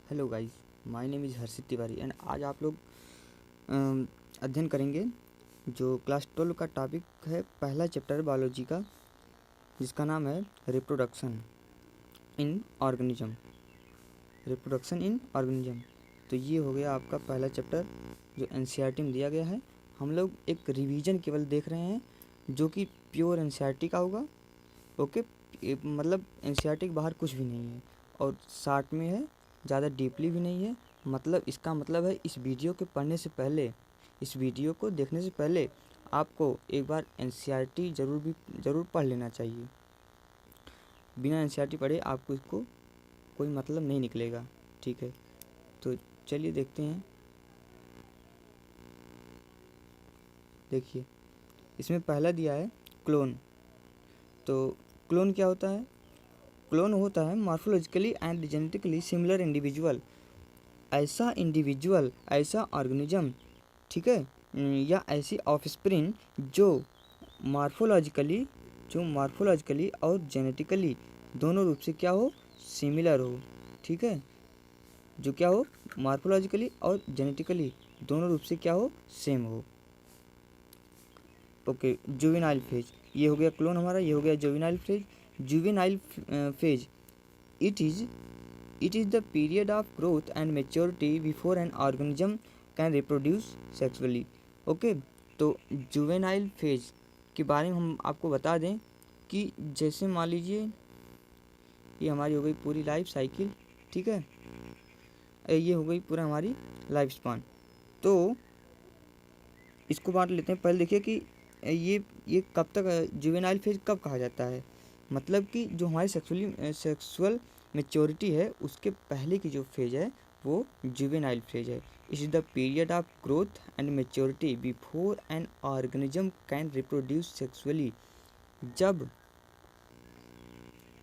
Hello guys, my name is Harshit Tiwari and आज आप लोग अध्ययन करेंगे जो क्लास 12 का टॉपिक है। पहला चैप्टर बायोलॉजी का, जिसका नाम है reproduction in organism. Reproduction in organism, तो ये हो गया आपका पहला चैप्टर जो एनसीईआरटी में दिया गया है। हम लोग एक रिवीजन केवल देख रहे हैं जो कि प्योर एनसीईआरटी का होगा। ओके, मतलब एनसीईआरटी के बाहर कुछ भी नहीं है और शार्ट में है, ज़्यादा डीपली भी नहीं है। मतलब इसका मतलब है इस वीडियो के पढ़ने से पहले, इस वीडियो को देखने से पहले आपको एक बार एनसीईआरटी ज़रूर पढ़ लेना चाहिए। बिना एनसीईआरटी पढ़े आपको इसको कोई मतलब नहीं निकलेगा। ठीक है, तो चलिए देखते हैं। देखिए, इसमें पहला दिया है क्लोन। तो क्लोन क्या होता है? क्लोन होता है morphologically and genetically similar individual. ऐसा इंडिविजुअल, ऐसा ऑर्गेनिज्म, ठीक है, या ऐसी ऑफस्प्रिंग जो मॉर्फोलॉजिकली और जेनेटिकली दोनों रूप से क्या हो, सिमिलर हो। ठीक है, जो क्या हो, मॉर्फोलॉजिकली और जेनेटिकली दोनों रूप से क्या हो, सेम हो। ओके, जुवेनाइल फेज, ये हो गया क्लोन हमारा, ये हो गया juvenile phase. Juvenile phase, it is the period of growth and maturity before an organism can reproduce sexually. Okay, तो जुवेनाइल फेज के बारे में हम आपको बता दें कि जैसे मान लीजिए ये हमारी हो गई पूरी लाइफ साइकिल। ठीक है, ये हो गई पूरा हमारी लाइफ स्पान। तो इसको बांट लेते हैं। पहले देखिए कि ये कब तक, जुवेनाइल फेज कब कहा जाता है। मतलब कि जो हमारी सेक्सुअल मेच्योरिटी है उसके पहले की जो फेज है वो जुवेनाइल फेज है। It is the period of growth and maturity before an organism can reproduce sexually. जब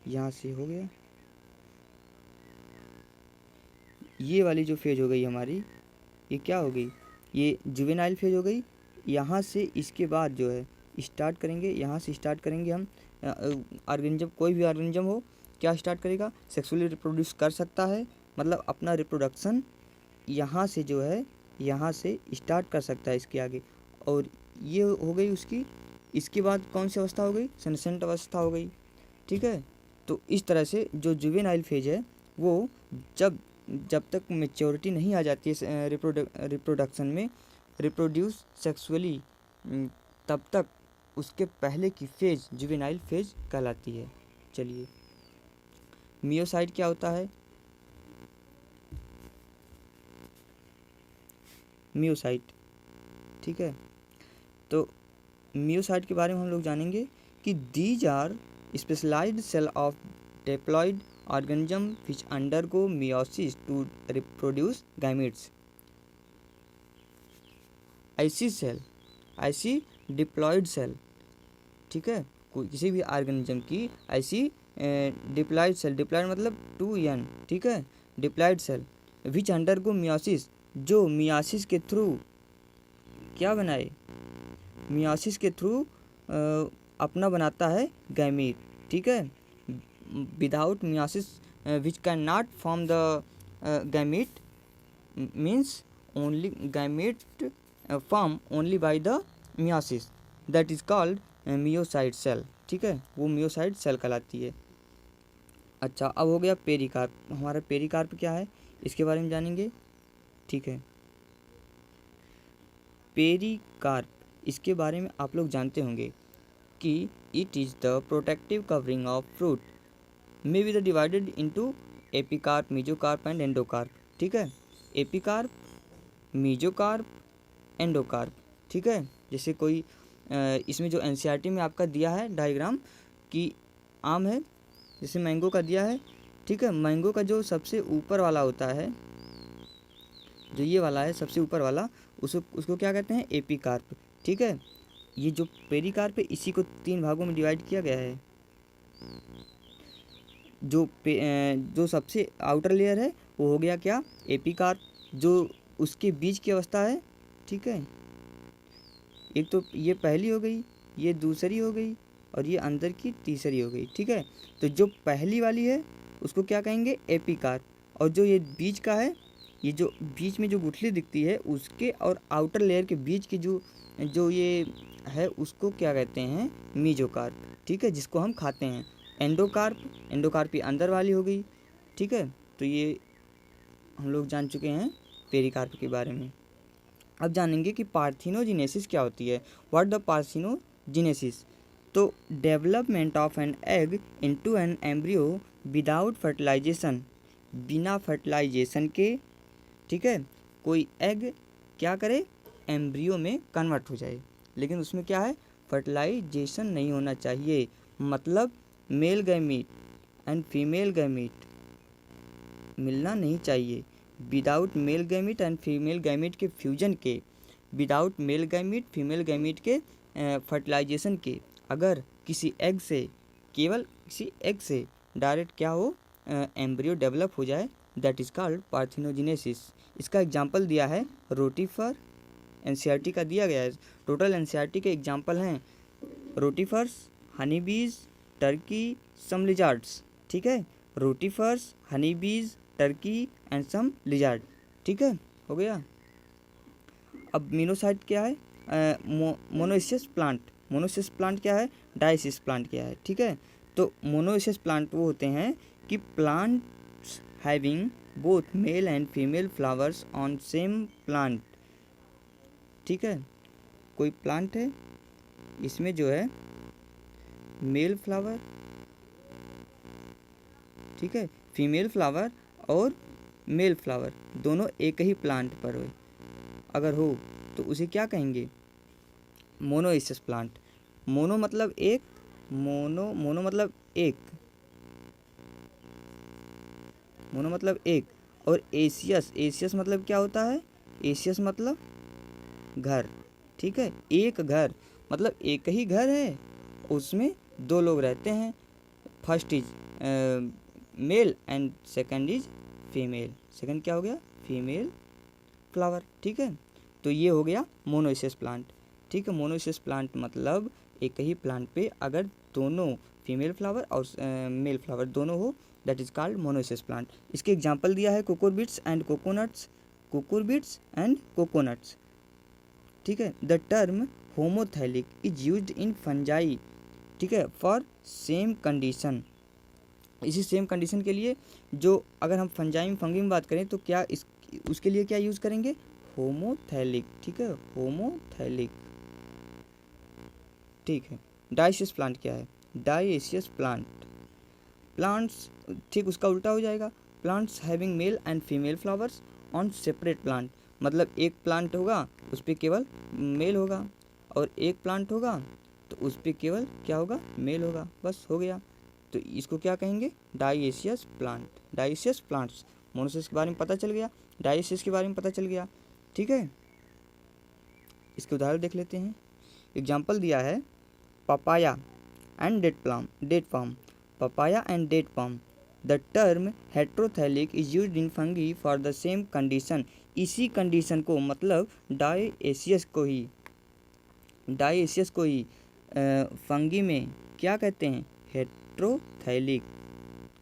यहाँ से हो गया, ये वाली जो फेज हो गई हमारी, ये क्या हो गई, ये जुवेनाइल फेज हो गई। यहाँ से इसके बाद जो है स्टार्ट करेंगे, यहाँ से स्टार्ट करेंगे हम। ऑर्गेनिज्म, कोई भी ऑर्गेनिज्म हो, क्या स्टार्ट करेगा, सेक्सुअली रिप्रोड्यूस कर सकता है। मतलब अपना रिप्रोडक्शन यहाँ से जो है, यहाँ से स्टार्ट कर सकता है इसके आगे। और ये हो गई उसकी, इसके बाद कौन सी अवस्था हो गई, सेनेसेंट अवस्था हो गई। ठीक है, तो इस तरह से जो जुवेनाइल फेज है वो जब तक मेच्योरिटी नहीं आ जाती है रिप्रोडक्शन में, रिप्रोड्यूस सेक्सुअली, तब तक उसके पहले की फेज जुवेनाइल फेज कहलाती है। चलिए, मियोसाइट क्या होता है? मियोसाइट, ठीक है, तो मियोसाइट के बारे में हम लोग जानेंगे कि these are specialised cell of diploid organism which undergo meiosis to reproduce gametes. ऐसी डिप्लॉयड सेल, ठीक है, किसी भी ऑर्गेनिज्म की ऐसी डिप्लॉयड सेल, डिप्लॉयड मतलब 2n, ठीक है, diploid cell which undergo meiosis, जो मियोसिस के थ्रू क्या बनाए, मियोसिस के थ्रू अपना बनाता है गैमीट। ठीक है, without meiosis which can not form the gamete, means only gamete form only by the meiosis, that is called meiocyte cell. ठीक है, वो मियोसाइट सेल कहलाती है। अच्छा, अब हो गया पेरिकार्प। हमारा पेरिकार्प क्या है, इसके बारे में जानेंगे। ठीक है, पेरिकार्प, इसके बारे में आप लोग जानते होंगे कि it is the protective covering of fruit, may be the divided into epicarp, mesocarp and endocarp. ठीक है, एपिकार्प, मेसोकार्प, एंडोकार्प। ठीक है, जैसे कोई इसमें जो एनसीईआरटी में आपका दिया है डायग्राम कि आम है, जैसे मैंगो का दिया है। ठीक है, मैंगो का जो सबसे ऊपर वाला होता है, जो ये वाला है सबसे ऊपर वाला, उसको क्या कहते हैं, एपिकार्प। ठीक है, ये जो पेरिकार्प है इसी को 3 भागों में डिवाइड किया गया है। जो सबसे आउटर लेयर है वो हो गया क्या, एपिकार्प, जो उसके बीच की अवस्था है। ठीक है, एक तो ये पहली हो गई, ये दूसरी हो गई और ये अंदर की तीसरी हो गई। ठीक है, तो जो पहली वाली है उसको क्या कहेंगे, एपिकार्प, और जो ये बीच का है, ये जो बीच में जो गुठली दिखती है उसके और आउटर लेयर के बीच की जो जो ये है उसको क्या कहते हैं, मीजोकार्प, ठीक है, जिसको हम खाते हैं। एंडोकार्प, एंडोकार्प ये अंदर वाली हो गई, ठीक है। तो ये हम लोग जान चुके हैं पेरिकार्प के बारे में। अब जानेंगे कि पार्थिनोजेनेसिस क्या होती है। What the parthenogenesis? तो development of an egg into an embryo without fertilisation, बिना फर्टिलाइजेशन के, ठीक है, कोई एग क्या करे, एम्ब्रियो में कन्वर्ट हो जाए, लेकिन उसमें क्या है, फर्टिलाइजेशन नहीं होना चाहिए। मतलब male gamete and female gamete मिलना नहीं चाहिए। Without male gamete and female gamete के फ्यूजन के, without male gamete female gamete के फर्टिलाइजेशन के, अगर किसी एग से, केवल किसी एग से डायरेक्ट क्या हो, एम्ब्रियो डेवलप हो जाए, दैट इज़ कॉल्ड पार्थिनोजेनेसिस। इसका एग्जांपल दिया है रोटीफर, एनसीईआरटी का दिया गया है। टोटल एनसीईआरटी के एग्जांपल हैं rotifers, honeybees, turkey, some lizards, ठीक है। Rotifers, honeybees, turkey and some lizard, ठीक है, हो गया। अब मोनोसाइट क्या है, मोनोइसियस प्लांट, मोनोइसियस प्लांट क्या है, डाइसियस प्लांट क्या है, ठीक है। तो मोनोइसियस प्लांट वो होते हैं कि plants having both male and female flowers on same plant, ठीक है। कोई प्लांट है, इसमें जो है मेल फ्लावर, ठीक है, फीमेल फ्लावर और मेल फ्लावर दोनों एक ही प्लांट पर हो, अगर हो तो उसे क्या कहेंगे, मोनोइसियस प्लांट। मोनो मतलब एक, मोनो मतलब एक, मोनो मतलब एक, और एसियस, एसियस मतलब क्या होता है, एसियस मतलब घर, ठीक है। एक घर मतलब एक ही घर है, उसमें दो लोग रहते हैं, first is male and second is female, second क्या हो गया, फीमेल फ्लावर, ठीक है। तो ये हो गया मोनोइसियस प्लांट, ठीक है। मोनोइसियस प्लांट मतलब एक ही प्लांट पे अगर दोनों फीमेल फ्लावर और मेल फ्लावर दोनों हो, that is called monoecious plant. इसके एग्जांपल दिया है कोकोरबिट्स एंड कोकोनट्स, कोकोरबिट्स एंड कोकोनट्स, ठीक है। The term homothallic is used in fungi, ठीक है, फॉर सेम कंडीशन। इसी सेम कंडीशन के लिए जो अगर हम फंजाई में, फंगी में बात करें तो क्या इस उसके लिए क्या यूज़ करेंगे, होमोथैलिक, ठीक है, होमोथैलिक, ठीक है। डाइसियस प्लांट क्या है, डाइसियस प्लांट, प्लांट्स, ठीक उसका उल्टा हो जाएगा, plants having mail and female flowers on separate plant, मतलब एक प्लांट होगा उस पर केवल मेल होगा, और एक प्लांट होगा तो उस पर केवल क्या होगा, मेल होगा, बस हो गया। तो इसको क्या कहेंगे, डाइसियस प्लांट, डाइसियस प्लांट्स। मोनोसिस के बारे में पता चल गया, डाइसियस के बारे में पता चल गया, ठीक है। इसके उदाहरण देख लेते हैं। एग्जाम्पल दिया है papaya and date palm, papaya and date palm. The term heterothalic is used in fungi for the same condition. इसी कंडीशन को मतलब डायसियस को ही फंगी में क्या कहते हैं, हेट्रोथैलिक।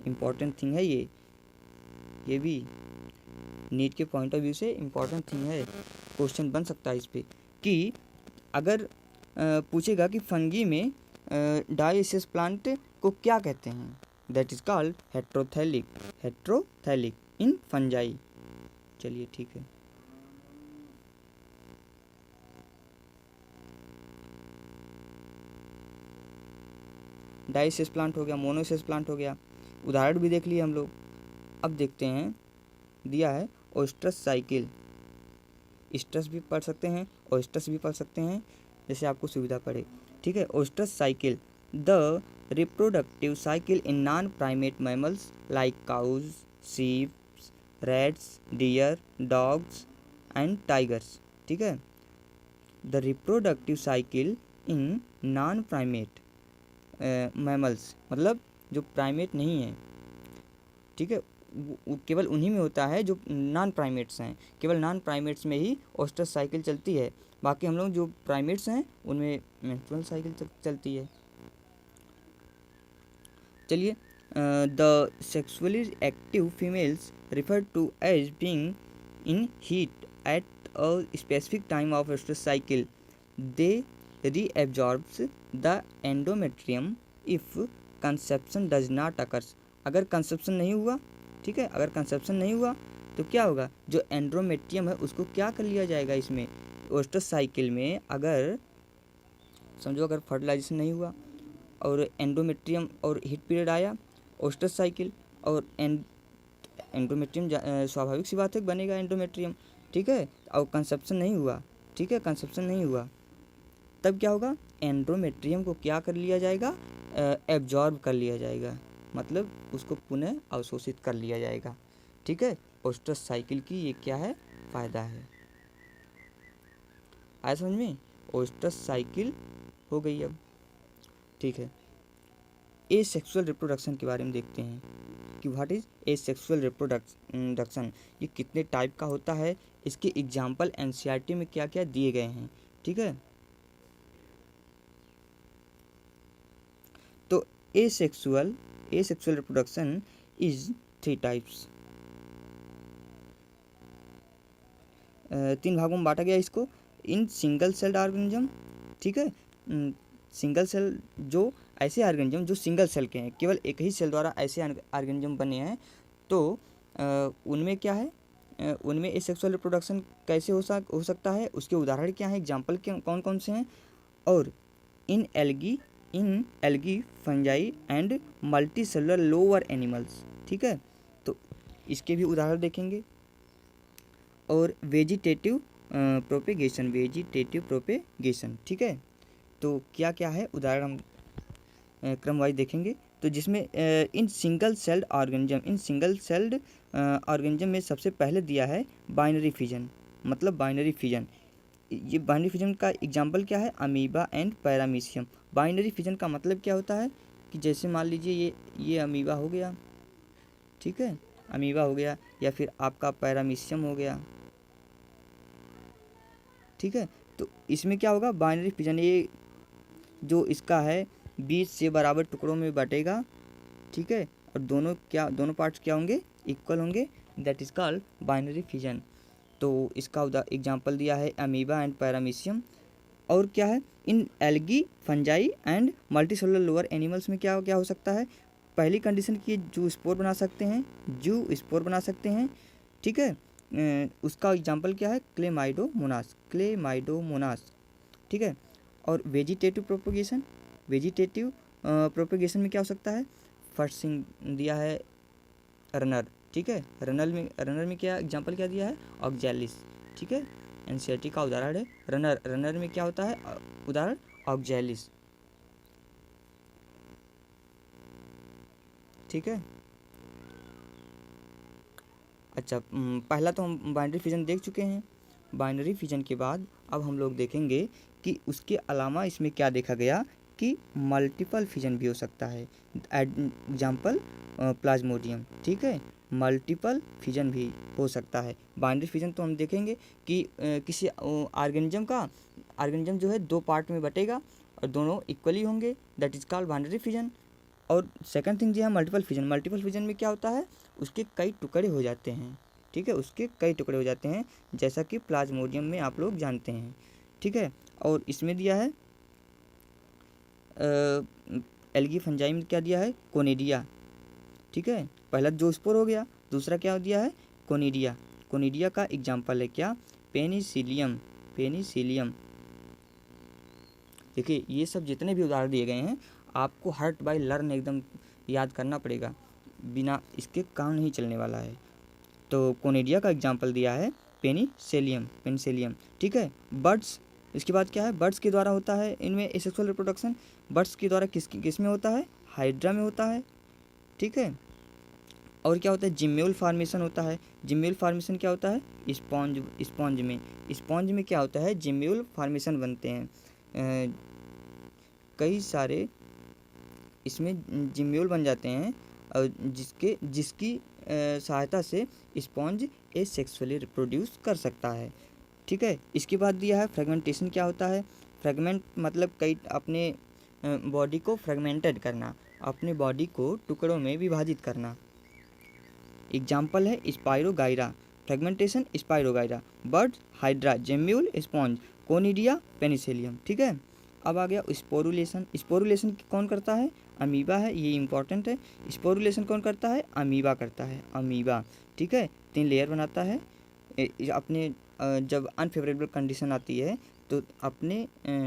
इम्पॉर्टेंट थिंग है ये भी नीट के पॉइंट ऑफ व्यू से इम्पॉर्टेंट थिंग है, क्वेश्चन बन सकता है इस पर कि अगर पूछेगा कि फंगी में डायसियस प्लांट को क्या कहते हैं, that is called heterothallic, heterothallic in fungi. चलिए ठीक है। डायसियस प्लांट हो गया, मोनोसियस प्लांट हो गया, उदाहरण भी देख लिए हम लोग। अब देखते हैं, दिया है ओस्ट्रस साइकिल, स्ट्रस भी पढ़ सकते हैं, ओस्ट्रस भी पढ़ सकते हैं, जैसे आपको सुविधा पड़े, ठीक है। Oestrus cycle, the reproductive cycle in non-primate mammals like cows, sheep, rats, deer, dogs and tigers, ठीक है। The reproductive cycle in non-primate mammals मतलब जो प्राइमेट नहीं है, ठीक है, केवल उन्हीं में होता है जो नॉन प्राइमेट्स हैं, केवल नॉन प्राइमेट्स में ही ओस्ट्रस साइकिल चलती है, बाकी हम लोग जो प्राइमेट्स हैं उनमें मेंस्ट्रुअल साइकिल चलती है। चलिए the sexually active females referred to as being in heat at a specific time of estrous cycle. They reabsorbs the endometrium if conception does not occurs. अगर कंसेप्शन नहीं हुआ, ठीक है, अगर कंसेप्शन नहीं हुआ तो क्या होगा, जो एंड्रोमेट्रियम है उसको क्या कर लिया जाएगा, इसमें ओस्टस साइकिल में अगर समझो अगर फर्टिलाइजेशन नहीं हुआ और एंडोमेट्रियम और हीट पीरियड आया, ओस्टस साइकिल और एंडोमेट्रियम स्वाभाविक सी बात है बनेगा एंडोमेट्रियम, ठीक है, और कंसेप्शन नहीं हुआ, ठीक है, कंसेप्शन नहीं हुआ, तब क्या होगा, एंडोमेट्रियम को क्या कर लिया जाएगा, एब्जॉर्ब कर लिया जाएगा, मतलब उसको पुनः अवशोषित कर लिया जाएगा, ठीक है। ओस्टस साइकिल की ये क्या है, फ़ायदा है। आया समझ में, ओस्टस साइकिल हो गई अब, ठीक है। ए सेक्सुअल रिप्रोडक्शन के बारे में देखते हैं कि what is a sexual reproduction, ये कितने टाइप का होता है, इसके एग्जाम्पल एनसीईआरटी में क्या क्या दिए गए हैं, ठीक है। तो ए सेक्सुअल रिप्रोडक्शन इज 3 टाइप्स, 3 भागों में बांटा गया इसको। इन सिंगल सेल्ड ऑर्गेनिज्म, ठीक है, सिंगल सेल जो ऐसे ऑर्गेनिज्म जो सिंगल सेल के हैं, केवल एक ही सेल द्वारा ऐसे ऑर्गेनिज्म बने हैं, तो उनमें क्या है, उनमें एसेक्सुअल रिप्रोडक्शन कैसे हो सकता है, उसके उदाहरण क्या हैं, एग्जाम्पल कौन कौन से हैं। और इन algae fungi and multi cellular lower animals, ठीक है, तो इसके भी उदाहरण देखेंगे। और वेजिटेटिव प्रोपेगेशन, ठीक है, तो क्या क्या है उदाहरण हम क्रम वाइज देखेंगे। तो जिसमें इन सिंगल सेल्ड ऑर्गेनिज्म में सबसे पहले दिया है बाइनरी फिजन, मतलब बाइनरी फिजन। ये बाइनरी फिजन का एग्जांपल क्या है, amoeba and paramecium. Binary fission का मतलब क्या होता है कि जैसे मान लीजिए ये अमीबा हो गया, ठीक है, अमीबा हो गया, या फिर आपका पैरामीशियम हो गया, ठीक है। तो इसमें क्या होगा, बाइनरी फिजन, ये जो इसका है 20 से बराबर टुकड़ों में बटेगा, ठीक है, और दोनों पार्ट्स क्या होंगे, इक्वल होंगे, that is called binary fission. तो इसका एग्जांपल दिया है अमीबा एंड पैरामीशियम। और क्या है, इन algae fungi and multicellular lower animals में क्या क्या हो सकता है, पहली कंडीशन की जू स्पोर बना सकते हैं, ठीक है, उसका एग्जांपल क्या है, क्लेमाइडोमोनास, ठीक है। और वेजिटेटिव प्रोपेगेशन में क्या हो सकता है, फर्स्ट सिंग दिया है रनर, ठीक है, रनर में क्या एग्जांपल क्या दिया है, ऑक्जेलिस, ठीक है, एनसीईआरटी का उदाहरण है रनर में क्या होता है, उदाहरण ऑक्जेलिस, ठीक है। अच्छा, पहला तो हम बाइनरी फिजन देख चुके हैं। बाइनरी फिजन के बाद अब हम लोग देखेंगे कि उसके अलावा इसमें क्या देखा गया कि मल्टीपल फिजन भी हो सकता है, एग्जाम्पल प्लाज्मोडियम, ठीक है, मल्टीपल फिजन भी हो सकता है। बाइनरी फिजन तो हम देखेंगे कि किसी ऑर्गेनिज्म जो है 2 पार्ट में बटेगा और दोनों इक्वली होंगे, that is called binary fission. और सेकंड थिंग जो है मल्टीपल फिजन में क्या होता है, उसके कई टुकड़े हो जाते हैं, ठीक है, उसके कई टुकड़े हो जाते हैं, जैसा कि प्लाज्मोडियम में आप लोग जानते हैं, ठीक है। और इसमें दिया है एल्गी फंजाई में क्या दिया है, कोनिडिया, ठीक है, पहला जो स्पोर हो गया, दूसरा क्या दिया है, कोनिडिया का एग्जाम्पल है क्या, पेनिसिलियम। देखिए ये सब जितने भी उदाहरण दिए गए हैं आपको हर्ट बाय लर्न एकदम याद करना पड़ेगा, बिना इसके काम नहीं चलने वाला है। तो कोनिडिया का एग्जाम्पल दिया है पेनिसिलियम, ठीक है। बर्ड्स, इसके बाद क्या है, बर्ड्स के द्वारा होता है इनमें एसेक्सुअल रिप्रोडक्शन, बर्ड्स के द्वारा किस में होता है, हाइड्रा में होता है, ठीक है। और क्या होता है, जिम्म्यूल फार्मेशन होता है। जिम्म्यूल फार्मेशन क्या होता है, स्पॉन्ज में क्या होता है, जिम्म्यूल फार्मेशन बनते हैं, कई सारे इसमें जिम्म्यूल बन जाते हैं, और जिसकी सहायता से स्पॉन्ज एसेक्सुअली रिप्रोड्यूस कर सकता है, ठीक है। इसके बाद दिया है फ्रेगमेंटेशन, क्या होता है, फ्रेगमेंट मतलब कई अपने बॉडी को फ्रेगमेंटेड करना, अपने बॉडी को टुकड़ों में विभाजित करना। एग्जाम्पल है spirogyra, fragmentation spirogyra, birds hydra, gemmule sponge, conidia Penicillium. ठीक है, अब आ गया स्पोरुलेशन। स्पोरुलेशन कौन करता है? अमीबा है, ये इंपॉर्टेंट है। स्पोरुलेशन कौन करता है? अमीबा करता है, अमीबा। ठीक है, 3 लेयर बनाता है अपने जब अनफेवरेबल कंडीशन आती है तो अपने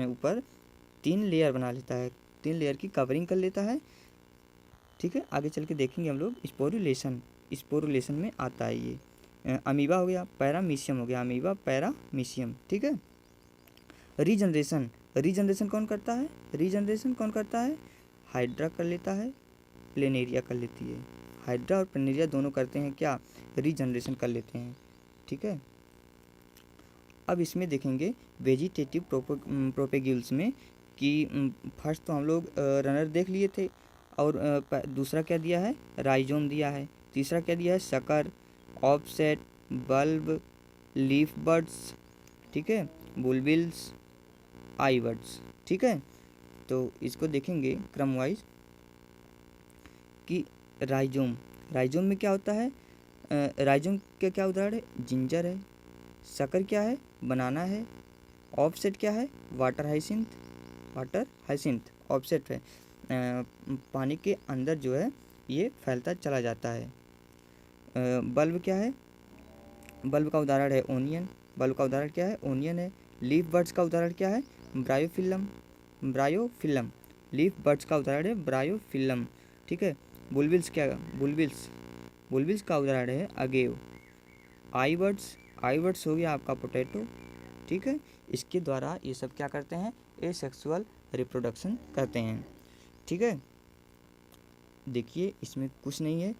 ऊपर 3 लेयर बना लेता है, 3 लेयर की कवरिंग कर लेता है। ठीक है, आगे चल के देखेंगे हम लोग स्पोरुलेशन। स्पोरुलेशन में आता है ये अमीबा हो गया, पैरामीशियम हो गया, अमीबा पैरामीशियम। ठीक है, रीजनरेशन। रीजनरेशन कौन करता है? रीजनरेशन कौन करता है? हाइड्रा कर लेता है, प्लेनेरिया कर लेती है। हाइड्रा और प्लेनेरिया दोनों करते हैं क्या? रीजनरेशन कर लेते हैं। ठीक है, अब इसमें देखेंगे वेजिटेटिव प्रोपेग्यूल्स में कि फर्स्ट तो हम लोग रनर देख लिए थे, और दूसरा क्या दिया है? राइजोम दिया है। तीसरा क्या दिया है? शकर, ऑफसेट, बल्ब, लीफ बड्स, ठीक है, बुलबिल्स, आई बड्स। ठीक है, तो इसको देखेंगे क्रम वाइज कि राइजोम, राइजोम में क्या होता है? राइजोम के क्या उदाहरण है? जिंजर है। शकर क्या है? बनाना है। ऑफसेट क्या है? Water hyacinth, water hyacinth offset है। पानी के अंदर जो है ये फैलता चला जाता है। बल्ब क्या है? बल्ब का उदाहरण है ओनियन। बल्ब का उदाहरण क्या है? ओनियन है। लीफ बर्ड्स का उदाहरण क्या है? Bryophyllum, bryophyllum. लीफ बर्ड्स का उदाहरण है ब्रायोफिल्म। ठीक है, बुलबिल्स क्या? बुलबिल्स, बुलबिल्स का उदाहरण है अगेव। आई बर्ड्स, आई बर्ड्स हो गया आपका पोटैटो। ठीक है, इसके द्वारा ये सब क्या करते हैं? एसेक्सुअल रिप्रोडक्शन करते हैं। ठीक है, देखिए इसमें कुछ नहीं है,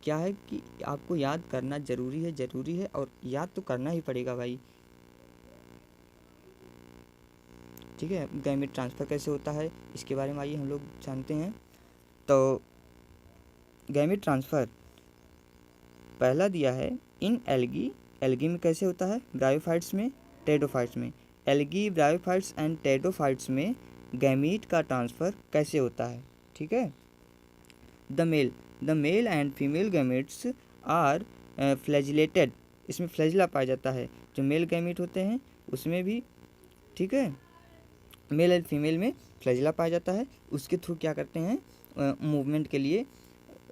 क्या है कि आपको याद करना ज़रूरी है, ज़रूरी है, और याद तो करना ही पड़ेगा भाई। ठीक है, गैमेट ट्रांसफ़र कैसे होता है इसके बारे में आइए हम लोग जानते हैं। तो गैमेट ट्रांसफ़र पहला दिया है इन एल्गी। एल्गी में कैसे होता है? ब्रायोफाइट्स में, टेडोफाइट्स में। एल्गी, ब्रायोफाइट्स एंड टेडोफाइट्स में गैमीट का ट्रांसफ़र कैसे होता है? ठीक है, the male and female gametes are flagellated. इसमें फ्लैजिला पाया जाता है। जो मेल गैमेट होते हैं उसमें भी, ठीक है, मेल एंड फीमेल में फ्लैजिला पाया जाता है। उसके थ्रू क्या करते हैं? मूवमेंट के लिए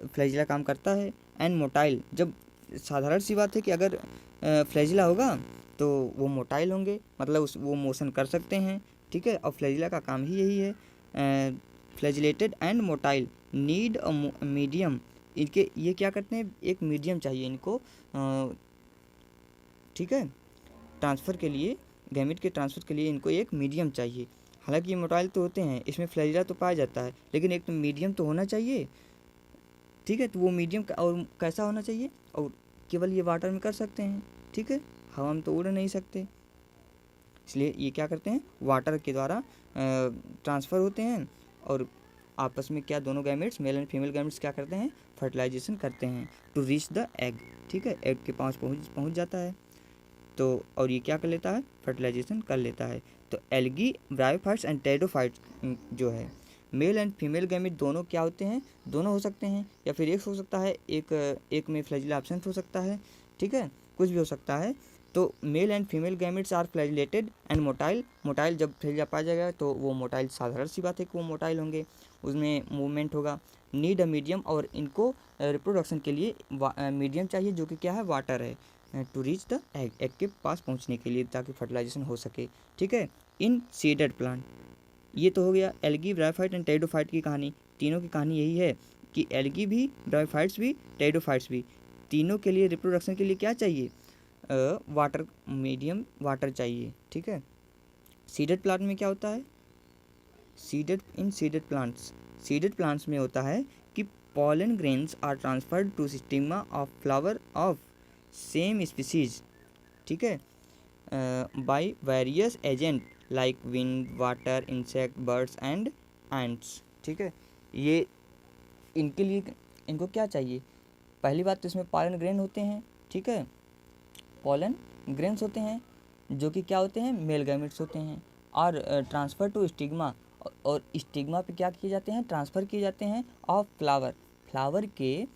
फ्लैजिला काम करता है। एंड मोटाइल, जब साधारण सी बात है कि अगर फ्लैजिला होगा तो वो मोटाइल होंगे, मतलब वो मोशन कर सकते हैं। ठीक है, और फ्लैजिला का काम ही यही है। Flagellated and motile need a medium. इनके ये क्या करते हैं? एक मीडियम चाहिए इनको, ठीक है, ट्रांसफ़र के लिए, गैमेट के ट्रांसफ़र के लिए इनको एक मीडियम चाहिए। हालांकि ये मोटाइल तो होते हैं, इसमें फ्लैजिला तो पाया जाता है, लेकिन एक तो मीडियम तो होना चाहिए। ठीक है, तो वो मीडियम और कैसा होना चाहिए? और केवल ये वाटर में कर सकते हैं। ठीक है, हवा में तो उड़ नहीं सकते, इसलिए ये क्या करते हैं? वाटर के द्वारा ट्रांसफ़र होते हैं। और आपस में क्या, दोनों gametes, mail and female gametes क्या करते हैं? फर्टिलाइजेशन करते हैं टू रीच द एग। ठीक है, एग के पास पहुँच जाता है तो, और ये क्या कर लेता है? फर्टिलाइजेशन कर लेता है। तो एल्गी, ब्रायोफाइट्स एंड टेडोफाइट्स जो है, मेल एंड फीमेल गैमेट दोनों क्या होते हैं? दोनों हो सकते हैं, या फिर एक हो सकता है, एक में फ्लैजिला एब्सेंट हो सकता है। ठीक है, कुछ भी हो सकता है। तो male and female gametes are flagellated and motile. Motile जब फ्लैजिला पाया जाएगा तो वो मोटाइल, साधारण सी बात है कि वो मोटाइल होंगे, उसमें मूवमेंट होगा। नीड अ मीडियम, और इनको रिप्रोडक्शन के लिए मीडियम चाहिए, जो कि क्या है? वाटर है, to reach the egg, egg के पास पहुंचने के लिए, ताकि फर्टिलाइजेशन हो सके। ठीक है, इन सीडेड प्लांट। ये तो हो गया एल्गी, ब्रायोफाइट एंड टेडोफाइट की कहानी। तीनों की कहानी यही है कि एल्गी भी, ब्रायोफाइट्स भी, टेडोफाइट्स भी, तीनों के लिए रिप्रोडक्शन के लिए क्या चाहिए? वाटर, मीडियम वाटर चाहिए। ठीक है, सीडेड प्लांट में क्या होता है? सीडेड प्लांट्स में होता है कि pollen grains are transferred to stigma of flower of same species, ठीक है, by various agent like wind, water, insect, birds and ants। ठीक है, ये इनके लिए, इनको क्या चाहिए? पहली बात तो इसमें pollen grain होते हैं। ठीक है, pollen grains होते हैं जो कि क्या होते हैं? मेल गैमेट्स होते हैं। और ट्रांसफ़र टू स्टिग्मा, और स्टिग्मा पे क्या किए जाते हैं, ट्रांसफ़र किए जाते हैं ऑफ फ्लावर। फ्लावर के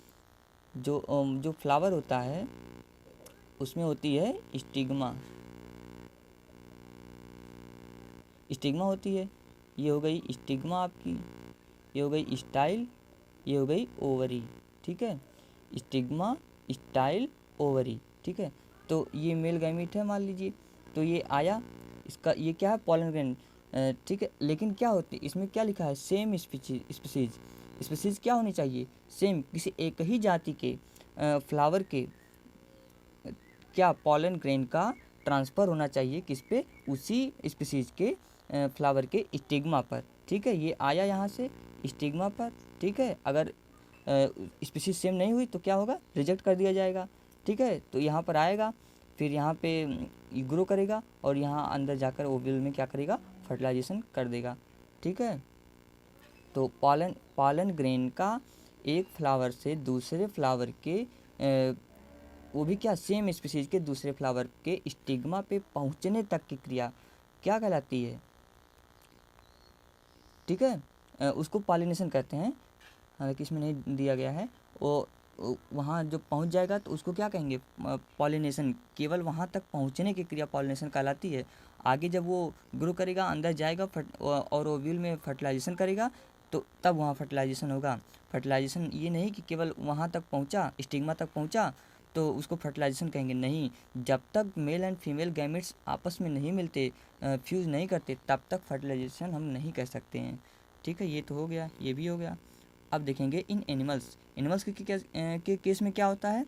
जो फ्लावर होता है उसमें होती है स्टिग्मा, स्टिग्मा होती है। ये हो गई स्टिग्मा आपकी, ये हो गई स्टाइल, ये हो गई ओवरी, ठीक है। स्टिग्मा, स्टाइल, ओवरी, ठीक है। तो ये मेल गैमीट है मान लीजिए, तो ये आया, इसका ये क्या है, पॉलन ग्रेन, ठीक है। लेकिन क्या होती है इसमें, क्या लिखा है, सेम स्पीसीज। स्पीसीज क्या होनी चाहिए, सेम, किसी एक ही जाति के फ्लावर के क्या पॉलन ग्रेन का ट्रांसफ़र होना चाहिए किस पे, उसी स्पीसीज के फ्लावर के स्टिग्मा पर, ठीक है। ये आया यहाँ से स्टिग्मा पर, ठीक है। अगर स्पीसीज सेम नहीं हुई तो क्या होगा, रिजेक्ट कर दिया जाएगा, ठीक है। तो यहाँ पर आएगा, फिर यहाँ पे ग्रो करेगा और यहाँ अंदर जाकर ओव्यूल में क्या करेगा, फर्टिलाइजेशन कर देगा, ठीक है। तो पॉलन ग्रेन का एक फ्लावर से दूसरे फ्लावर के वो भी क्या, सेम स्पीसीज के दूसरे फ्लावर के स्टिग्मा पे पहुंचने तक की क्रिया क्या कहलाती है, ठीक है। उसको पॉलिनेशन कहते हैं, हालांकि इसमें नहीं दिया गया है। वो वहाँ जो पहुँच जाएगा तो उसको क्या कहेंगे, पॉलिनेशन। केवल वहाँ तक पहुँचने की क्रिया पॉलिनेशन कहलाती है। आगे जब वो ग्रो करेगा, अंदर जाएगा और ओव्यूल में फर्टिलाइजेशन करेगा, तो तब वहाँ फर्टिलाइजेशन होगा। फर्टिलाइजेशन ये नहीं कि केवल वहाँ तक पहुँचा, स्टिग्मा तक पहुँचा तो उसको फर्टिलाइजेशन कहेंगे, नहीं। जब तक मेल एंड फीमेल गैमेट्स आपस में नहीं मिलते, फ्यूज़ नहीं करते, तब तक फर्टिलाइजेशन हम नहीं कह सकते हैं, ठीक है। ये तो हो गया, ये भी हो गया। अब देखेंगे इन एनिमल्स के केस में क्या होता है,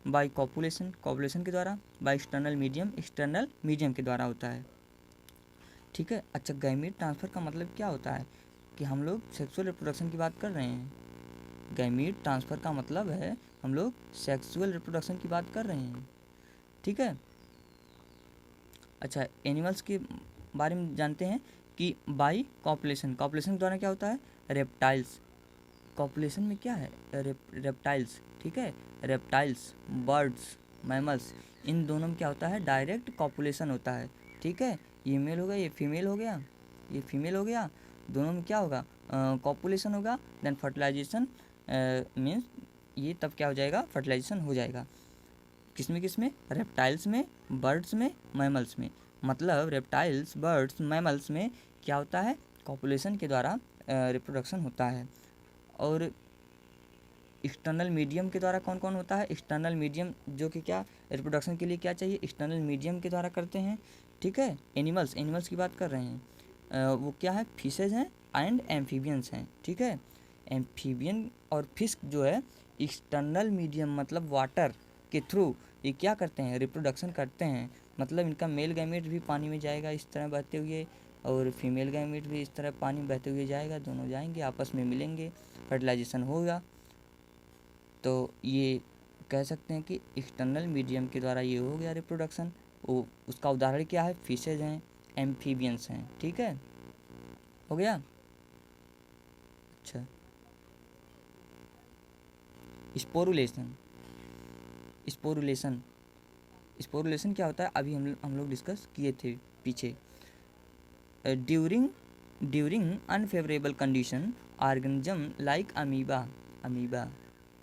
बाय कॉपुलेशन के द्वारा, बाय एक्सटर्नल मीडियम के द्वारा होता है, ठीक है। अच्छा, गैमीट ट्रांसफ़र का मतलब क्या होता है, कि हम लोग सेक्सुअल रिप्रोडक्शन की बात कर रहे हैं। गैमीट ट्रांसफ़र का मतलब है हम लोग सेक्सुअल रिप्रोडक्शन की बात कर रहे हैं, ठीक है। अच्छा, एनिमल्स के बारे में जानते हैं कि बाय कॉपुलेशन के द्वारा क्या होता है, रेप्टाइल्स। कॉपुलेशन में क्या है, रेप्टाइल्स, ठीक है। रेप्टाइल्स, बर्ड्स, मैमल्स, इन दोनों में क्या होता है, डायरेक्ट कॉपुलेशन होता है, ठीक है। ये मेल हो गया, ये फीमेल हो गया, ये फीमेल हो गया, दोनों में क्या होगा, कॉपुलेशन होगा, देन फर्टिलाइजेशन मीन्स ये तब क्या हो जाएगा, फर्टिलाइजेशन हो जाएगा। किसमें, रेप्टाइल्स में, बर्ड्स में, मैमल्स में। मतलब रेप्टाइल्स, बर्ड्स, मैमल्स में क्या होता है, कॉपुलेशन के द्वारा रिप्रोडक्शन होता है। और एक्सटर्नल मीडियम के द्वारा कौन कौन होता है, एक्सटर्नल मीडियम जो कि क्या, रिप्रोडक्शन के लिए क्या चाहिए, एक्सटर्नल मीडियम के द्वारा करते हैं, ठीक है। एनिमल्स की बात कर रहे हैं, वो क्या है, फिशेज हैं एंड एम्फीबियंस हैं, ठीक है। एम्फीबियन और फिश जो है एक्सटर्नल मीडियम मतलब वाटर के थ्रू ये क्या करते हैं, रिप्रोडक्शन करते हैं। मतलब इनका मेल गैमेट भी पानी में जाएगा इस तरह बहते हुए, और फीमेल गैमेट भी इस तरह पानी में बहते हुए जाएगा, दोनों जाएंगे आपस में मिलेंगे, फर्टिलाइजेशन होगा। तो ये कह सकते हैं कि एक्सटर्नल मीडियम के द्वारा ये हो गया रिप्रोडक्शन। वो उसका उदाहरण क्या है, फिशेज हैं, एम्फीबियंस हैं, ठीक है, हो गया। अच्छा, स्पोरुलेशन स्पोरुलेशन क्या होता है, अभी हम लोग डिस्कस किए थे पीछे। During unfavourable condition organism like amoeba,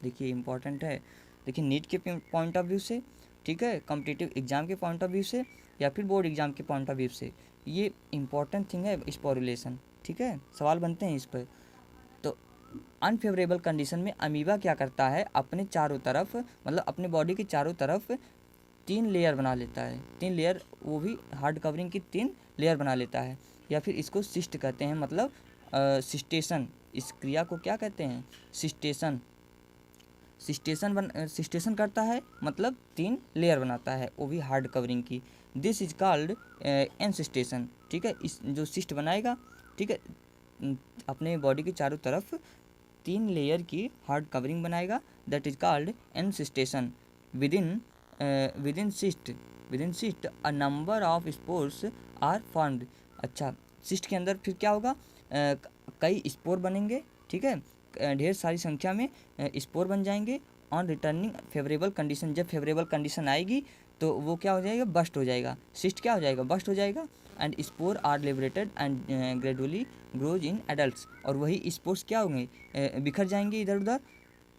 देखिए इंपॉर्टेंट है। देखिए नीट के पॉइंट ऑफ व्यू से, ठीक है, कॉम्पिटिटिव एग्जाम के पॉइंट ऑफ व्यू से, या फिर बोर्ड एग्जाम के पॉइंट ऑफ व्यू से, ये इंपॉर्टेंट थिंग है स्पोरुलेशन, ठीक है। सवाल बनते हैं इस पर। तो अनफेवरेबल कंडीशन में अमीबा क्या करता है, अपने चारों तरफ, मतलब अपने बॉडी के चारों तरफ 3 लेयर बना लेता है, 3 लेयर, वो भी हार्ड कवरिंग की 3 लेयर बना लेता है। या फिर इसको सिस्ट कहते हैं, मतलब सिस्टेशन, इस क्रिया को क्या कहते हैं, सिस्टेशन करता है, मतलब 3 लेयर बनाता है, वो भी हार्ड कवरिंग की। दिस इज कॉल्ड एनसिस्टेशन, ठीक है। इस जो सिस्ट बनाएगा, ठीक है, अपने बॉडी के चारों तरफ 3 लेयर की हार्ड कवरिंग बनाएगा, that is called encystation. Within cyst a number of spores are formed. अच्छा, सिस्ट के अंदर फिर क्या होगा, कई स्पोर बनेंगे, ठीक है, ढेर सारी संख्या में स्पोर बन जाएंगे। ऑन रिटर्निंग फेवरेबल कंडीशन, जब फेवरेबल कंडीशन आएगी तो वो क्या हो जाएगा, बस्ट हो जाएगा। सिस्ट क्या हो जाएगा, बस्ट हो जाएगा। And spore are liberated and gradually grows in adults, और वही स्पोर्स क्या होंगे, बिखर जाएंगे इधर उधर,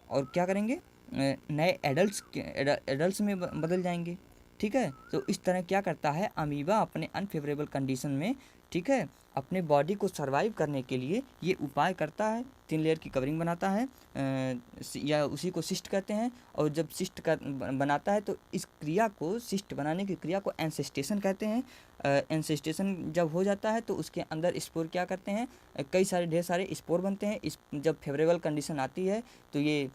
और क्या करेंगे, नए एडल्ट्स में बदल जाएंगे। ठीक है, तो इस तरह क्या करता है अमीबा अपने अनफेवरेबल कंडीशन में, ठीक है, अपने बॉडी को सरवाइव करने के लिए ये उपाय करता है, 3 लेयर की कवरिंग बनाता है, या उसी को सिस्ट कहते हैं। और जब सिस्ट का बनाता है तो इस क्रिया को, सिस्ट बनाने की क्रिया को एंसेस्टेशन कहते हैं। एंसेस्टेशन जब हो जाता है तो उसके अंदर स्पोर क्या करते हैं, कई सारे ढेर सारे स्पोर बनते हैं। इस जब फेवरेबल कंडीशन आती है तो ये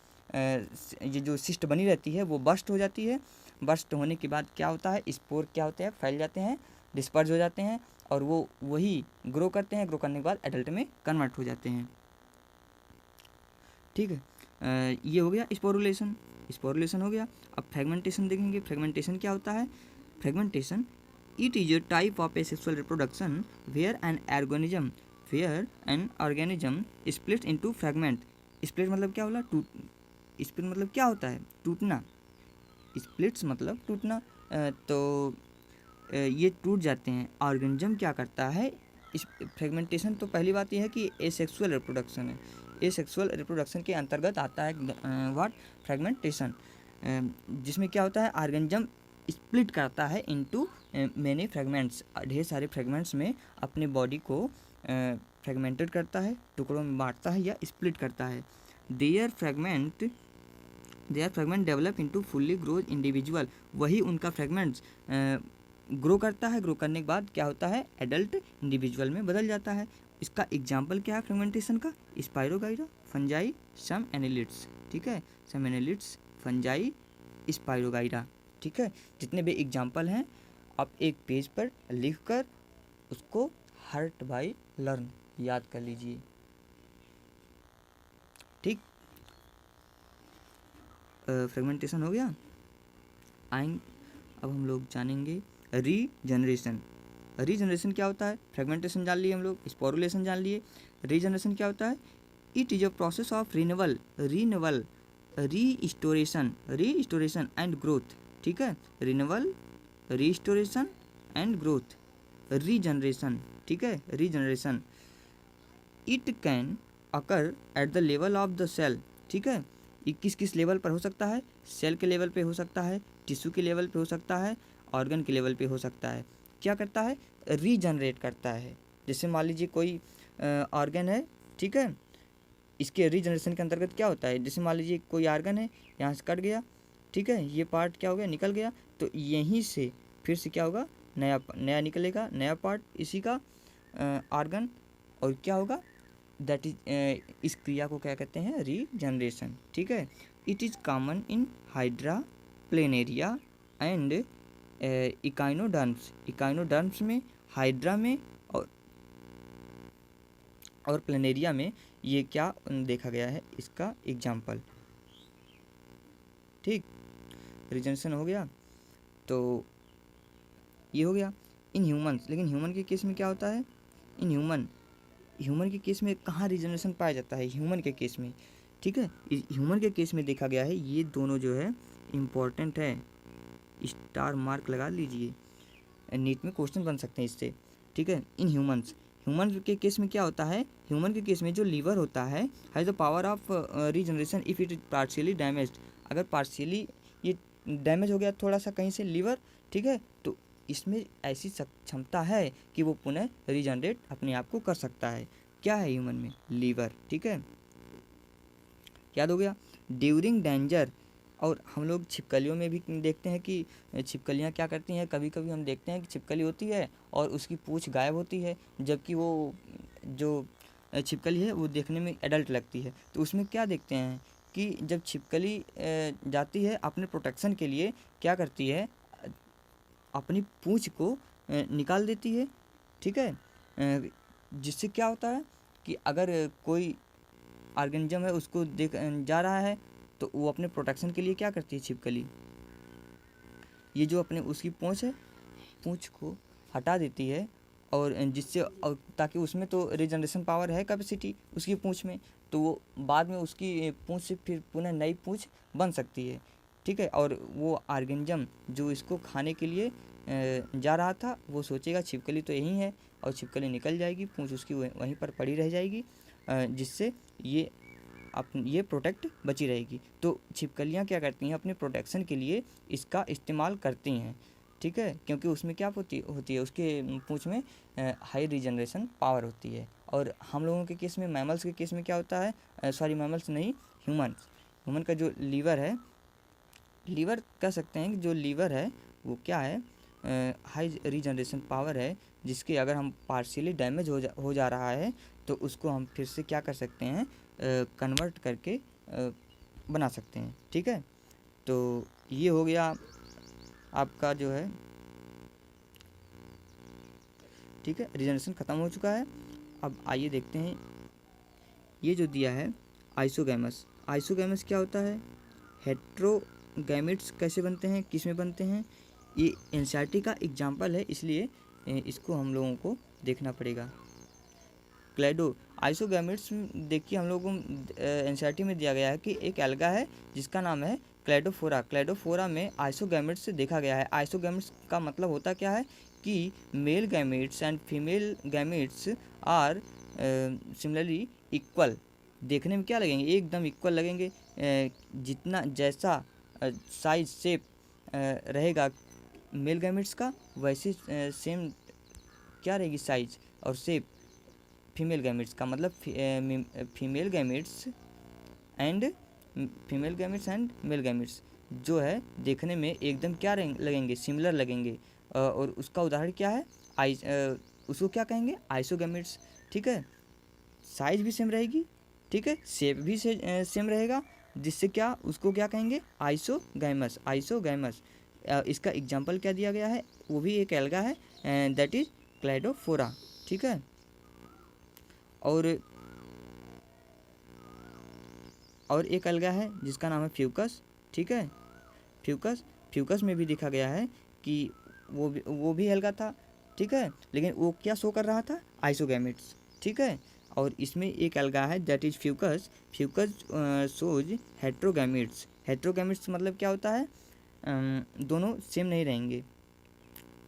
जो सिस्ट बनी रहती है वो बस्ट हो जाती है। बस्ट होने के बाद क्या होता है, स्पोर क्या होते हैं, फैल जाते हैं, डिस्पर्ज हो जाते हैं, और वो वही ग्रो करते हैं। ग्रो करने के बाद एडल्ट में कन्वर्ट हो जाते हैं। ठीक है, ये हो गया स्पोरुलेशन। स्पोरुलेशन हो गया। अब फ्रेगमेंटेशन देखेंगे। फ्रेगमेंटेशन क्या होता है, fragmentation it is a type of asexual reproduction where an organism split into fragment. Split मतलब क्या होला, स्प्लिट मतलब क्या होता है, टूटना। स्प्लिट्स मतलब टूटना। तो ये टूट जाते हैं। ऑर्गेनिज्म क्या करता है, इस फ्रेगमेंटेशन तो पहली बात यह है कि एसेक्सुअल रिप्रोडक्शन है। एसेक्सुअल रिप्रोडक्शन के अंतर्गत आता है व्हाट, फ्रेगमेंटेशन, जिसमें क्या होता है ऑर्गेनिज्म स्प्लिट करता है इनटू मेनी फ्रेगमेंट्स, ढेर सारे फ्रेगमेंट्स में अपने बॉडी को फ्रेगमेंटेड करता है, टुकड़ों में बांटता है या स्प्लिट करता है। Their fragment develop into fully grows individual, वही उनका फ्रेगमेंट्स ग्रो करता है। ग्रो करने के बाद क्या होता है, एडल्ट इंडिविजुअल में बदल जाता है। इसका एग्जाम्पल क्या है फ्रेगमेंटेशन का, स्पाइरोगाइरा, फंजाई, सम एनेलिड्स। ठीक है, सम एनेलिड्स, फंजाई, स्पाइरोगाइरा। ठीक है, जितने भी एग्जाम्पल हैं आप एक पेज पर लिख कर उसको हर्ट बाय लर्न याद कर लीजिए। ठीक, फ्रेगमेंटेशन हो गया। अब हम लोग जानेंगे रीजनरेशन। रीजनरेशन क्या होता है, फ्रेगमेंटेशन जान लिए हम लोग, स्पोरुलेशन जान लिए। रीजनरेशन क्या होता है, it is a process of renewal restoration and growth. ठीक है, renewal, restoration and growth, regeneration. ठीक है, regeneration it can occur at the level of the cell. ठीक है, ये किस किस लेवल पर हो सकता है, सेल के लेवल पे हो सकता है, टिश्यू के लेवल पे हो सकता है, ऑर्गन के लेवल पे हो सकता है। क्या करता है, रीजनरेट करता है। जैसे मान लीजिए कोई ऑर्गन है, ठीक है, इसके रीजनरेशन के अंतर्गत क्या होता है, जैसे मान लीजिए कोई ऑर्गन है, यहाँ से कट गया, ठीक है, ये पार्ट क्या हो गया, निकल गया, तो यहीं से फिर से क्या होगा, नया निकलेगा, नया पार्ट इसी का ऑर्गन, और क्या होगा, दैट इज इस क्रिया को क्या कहते हैं, रीजनरेशन। ठीक है, it is common in hydra, planaria and echinoderms में, हाइड्रा में और प्लेनेरिया में ये क्या देखा गया है, इसका एग्जाम्पल। ठीक, रीजनरेशन हो गया। तो ये हो गया इन ह्यूमंस। लेकिन ह्यूमन के केस में क्या होता है, इन ह्यूमन के केस में कहाँ रीजनरेशन पाया जाता है, ह्यूमन के केस में। ठीक है, ह्यूमन के केस में देखा गया है, ये दोनों जो है इम्पॉर्टेंट है, स्टार मार्क लगा लीजिए, नीट में क्वेश्चन बन सकते हैं इससे। ठीक है, इन ह्यूमन के केस में क्या होता है, ह्यूमन के केस में जो लीवर होता है has the power of regeneration if it is partially damaged. अगर पार्शियली ये डैमेज हो गया थोड़ा सा कहीं से लीवर, ठीक है, तो इसमें ऐसी क्षमता है कि वो पुनः रीजनरेट अपने आप को कर सकता है। क्या है ह्यूमन में, लीवर। ठीक है, याद हो गया। ड्यूरिंग डेंजर, और हम लोग छिपकलियों में भी देखते हैं कि छिपकलियाँ क्या करती हैं, कभी कभी हम देखते हैं कि छिपकली होती है और उसकी पूँछ गायब होती है, जबकि वो जो छिपकली है वो देखने में एडल्ट लगती है। तो उसमें क्या देखते हैं कि जब छिपकली जाती है अपने प्रोटेक्शन के लिए, क्या करती है, अपनी पूँछ को निकाल देती है। ठीक है, जिससे क्या होता है कि अगर कोई ऑर्गेनिज्म है उसको देख जा रहा है तो वो अपने प्रोटेक्शन के लिए क्या करती है छिपकली, ये जो अपने उसकी पूँछ है, पूँछ को हटा देती है, और जिससे ताकि उसमें तो रीजनरेशन पावर है, कैपेसिटी उसकी पूँछ में, तो वो बाद में उसकी पूँछ से फिर पुनः नई पूँछ बन सकती है। ठीक है। और वो ऑर्गेनिज्म जो इसको खाने के लिए जा रहा था, वो सोचेगा छिपकली तो यहीं है, और छिपकली निकल जाएगी, पूंछ उसकी वहीं पर पड़ी रह जाएगी, जिससे ये प्रोटेक्ट बची रहेगी। तो छिपकलियाँ क्या करती हैं, अपने प्रोटेक्शन के लिए इसका इस्तेमाल करती हैं, ठीक है, क्योंकि उसमें क्या होती है, उसके पूंछ में हाई रीजनरेशन पावर होती है। और हम लोगों के केस में, मैमल्स के केस में क्या होता है, सॉरी मैमल्स नहीं, ह्यूमन का जो लीवर कह सकते हैं कि जो लीवर है वो क्या है, हाई रीजनरेशन पावर है, जिसके अगर हम पार्शियली डैमेज हो जा रहा है तो उसको हम फिर से क्या कर सकते हैं, कन्वर्ट करके बना सकते हैं, ठीक है। तो ये हो गया आपका जो है, ठीक है, रीजनरेशन ख़त्म हो चुका है। अब आइए देखते हैं, ये जो दिया है आइसोगैमस क्या होता है, हेट्रोगैमेट्स कैसे बनते हैं, किस में बनते हैं, ये एनसीईआरटी का एग्जाम्पल है, इसलिए इसको हम लोगों को देखना पड़ेगा। क्लैडो आइसोगैमेट्स देखिए, हम लोगों को एनसीईआरटी में दिया गया है कि एक एल्गा है जिसका नाम है क्लैडोफोरा में आइसोगैमेट्स देखा गया है। आइसोगैमेट्स का मतलब होता क्या है कि male gametes and female gametes are similarly equal. देखने में क्या लगेंगे, एकदम इक्वल लगेंगे, जितना जैसा साइज शेप रहेगा मेल गैमेट्स का, वैसे सेम क्या रहेगी साइज और शेप फीमेल गैमेट्स का। मतलब female gametes and male gametes जो है देखने में एकदम क्या लगेंगे, सिमिलर लगेंगे। और उसका उदाहरण क्या है, उसको क्या कहेंगे, आइसोगैमेट्स, ठीक है। साइज भी सेम रहेगी, ठीक है, शेप भी सेम रहेगा, जिससे क्या उसको क्या कहेंगे, आइसोगैमस। इसका एग्जांपल क्या दिया गया है, वो भी एक एल्गा है, दैट इज क्लैडोफोरा, ठीक है। और एक अलगा है जिसका नाम है फ्यूकस, ठीक है। फ्यूकस में भी देखा गया है कि वो भी अलगा था, ठीक है, लेकिन वो क्या शो कर रहा था, आइसोगैमेट्स, ठीक है। और इसमें एक अलगा है दैट इज फ्यूकस शोज हेट्रोगैमेट्स मतलब क्या होता है, दोनों सेम नहीं रहेंगे,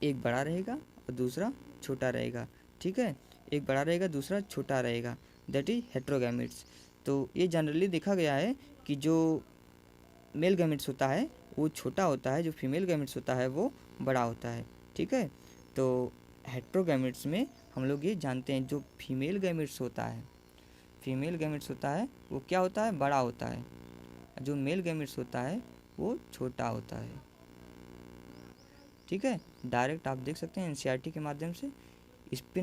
एक बड़ा रहेगा और दूसरा छोटा रहेगा, ठीक है, एक बड़ा रहेगा दूसरा छोटा रहेगा, दैट इज हेट्रोगैमेट्स। तो ये जनरली देखा गया है कि जो मेल गैमेट्स होता है वो छोटा होता है, जो फीमेल गैमेट्स होता है वो बड़ा होता है, ठीक है। तो हेट्रोगैमेट्स में हम लोग ये जानते हैं, जो फीमेल गैमेट्स होता है वो क्या होता है, बड़ा होता है, जो मेल गैमेट्स होता है वो छोटा होता है, ठीक है। डायरेक्ट आप देख सकते हैं एनसीईआरटी के माध्यम से, इस पे